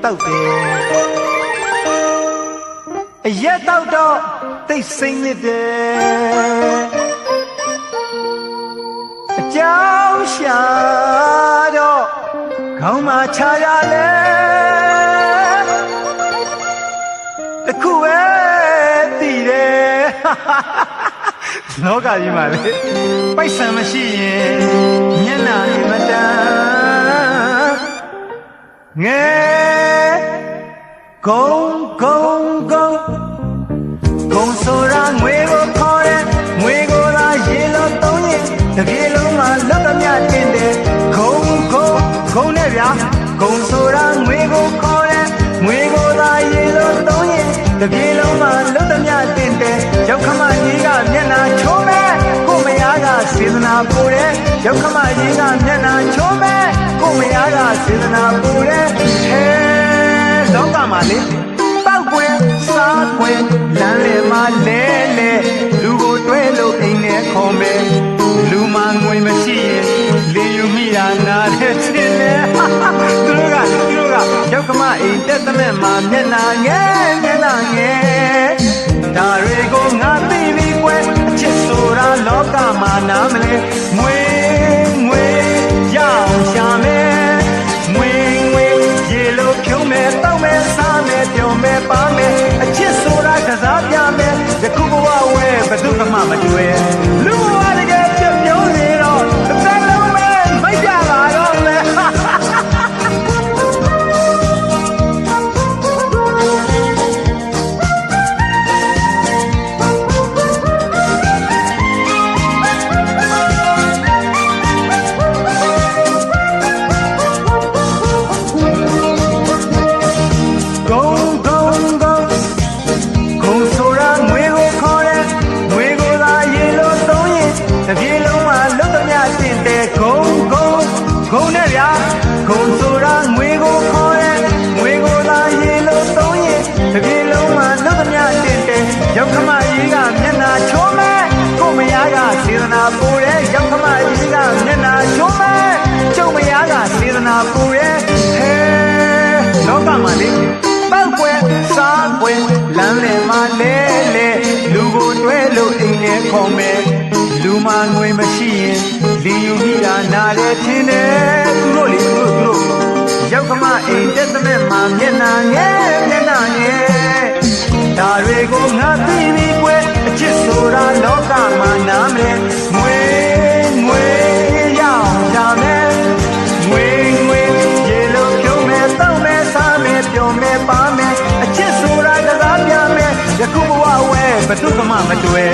တောက်တယ်အရက်တောက်တော့သိစိမ့်နေတယ်အကြောင်းရှာတော့ခေါင်းမှာချရလဲတခုပဲတည်တယ်လောကကြီးမှာလေပိုက်ဆံမရှိရင်မျက်နှာအင်မတန်ငယ်ဂုံဆိုတာငွေကိုခေါ်တယ်ငွေကိုသာရေလို့သုံးရင်တပြေလုံးမှာလွတ်သမျှတင်တယ်ဂုံနဲ့ဗျာဂုံဆိုတာငွေကိုခေါ်တယ်ငွေကိုသာရေလို့သုံးရင်တပြေလုံးမှာလွတ်သမျှတင်တယ်ရောက်ခမကြီးကမျက်နှာချိုးမဲ့ကိုမယားကစေတနာပူတယ်ရောက်ခမကြီးကမျက်နှာချိုးမဲ့ကိုမယားကစေတနာပူတယ်ဟဲလောကမှာလေတောက်ကွယ်စားကွယ်လမ်းလေမှာလဲလူကိုတွဲလို့အိမ်နဲ့ခေါ်မယ်လူမှငွေမရှိရင်လေယူမိတာနားတဲ့ချင်းလေသူတို့ကရောက်ကမအိမ်တက်တဲ့မှာမျက်နှာငယ်ဒါတွေကိုငါသိပြီကွယ်အချစ်ဆိုတာလောကမှာနားမလဲငွေရအောင်ရှာမယ်ငွေရေလိုဖြုံးမယ်တောက်မယ်စားမယ်ပြုံးမယ်ပါမယ်အချစ်ဆိုတာကစားပြမယ်ယခုဘဝဝဲဘယ်သူမှမတွေ့လူဘဝတကယ်ပြပြုံးနေတော့တစ်သက်လုံးပဲမိုက်ကြပါတော့မယ်ဂုံနဲ့ဗျာဂုံဆိုတာငွေကိုခေါ်တယ်ငွေကိုသာရေလို့သုံးရင်တပြေလုံးမှာလွတ်သမျှတင်တယ်ရောက်ခမကြီးကမျက်နှာချိုးမဲ့ကိုမယားကစေတနာပူတယ်ရောက်ခမကြီးကမျက်နှာချိုးမဲ့ကျုပ်မယားကစေတနာပူတယ်ဟဲလောကမှာလေပောက်ကွယ်စားကွယ်လမ်းလေမှာလဲလူကိုတွဲလို့အိမ်နဲ့ခေါ်မယ်လူမှငွေမရှိရင်လီယူမိတာနားတယ်ထင်တယ်သူတို့ရောက်ခမအိမ်တက်တဲ့မှာမျက်နှာငယ်ဒါတွေကိုငါသိပြီကွယ်အချစ်ဆိုတာလောကမှာနားမလဲငွေရအောင်ရှာမယ်ငွေရေလိုဖြုံးမယ်တောက်မယ်စားမယ်ပြုံးမယ်ပါမယ်အချစ်ဆိုတာကစားပြမယ်ယခုဘဝဝဲဘယ်သူမှမတွေ့